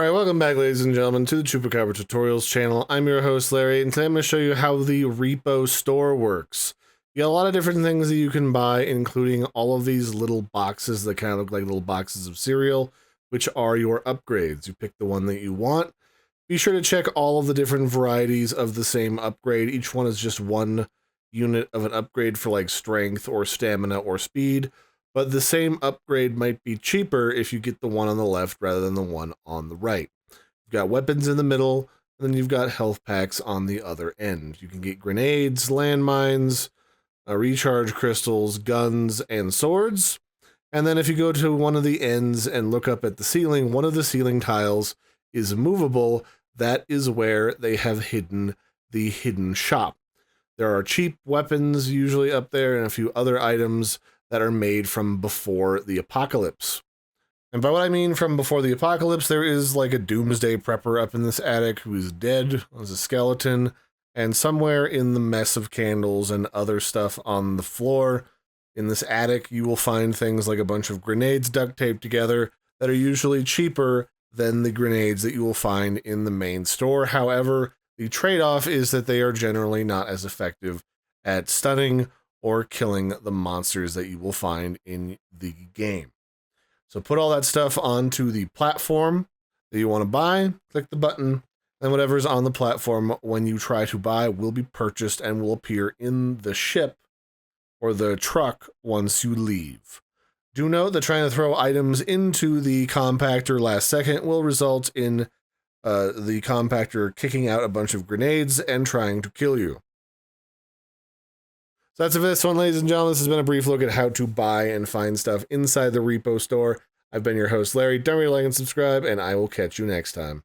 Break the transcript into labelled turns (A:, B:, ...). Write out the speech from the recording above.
A: Alright, welcome back ladies and gentlemen to the Chupacabra Tutorials channel. I'm your host Larry, and today I'm going to show you how the Repo store works. You got a lot of different things that you can buy, including all of these little boxes that kind of look like little boxes of cereal, which are your upgrades. You pick the one that you want. Be sure to check all of the different varieties of the same upgrade. Each one is just one unit of an upgrade for like strength or stamina or speed. But the same upgrade might be cheaper if you get the one on the left rather than the one on the right. You've got weapons in the middle, and then you've got health packs on the other end. You can get grenades, landmines, recharge crystals, guns, and swords. And then if you go to one of the ends and look up at the ceiling, one of the ceiling tiles is movable. That is where they have hidden the hidden shop. There are cheap weapons usually up there and a few other items that are made from before the apocalypse. And by what I mean from before the apocalypse, there is like a doomsday prepper up in this attic who is dead as a skeleton, and somewhere in the mess of candles and other stuff on the floor in this attic, you will find things like a bunch of grenades duct taped together that are usually cheaper than the grenades that you will find in the main store. However, the trade-off is that they are generally not as effective at stunning or killing the monsters that you will find in the game. So put all that stuff onto the platform that you want to buy, click the button, and whatever's on the platform when you try to buy will be purchased and will appear in the ship or the truck once you leave. Do note that trying to throw items into the compactor last second will result in the compactor kicking out a bunch of grenades and trying to kill you. So that's it for this one, ladies and gentlemen. This has been a brief look at how to buy and find stuff inside the Repo store. I've been your host, Larry. Don't forget to like and subscribe, and I will catch you next time.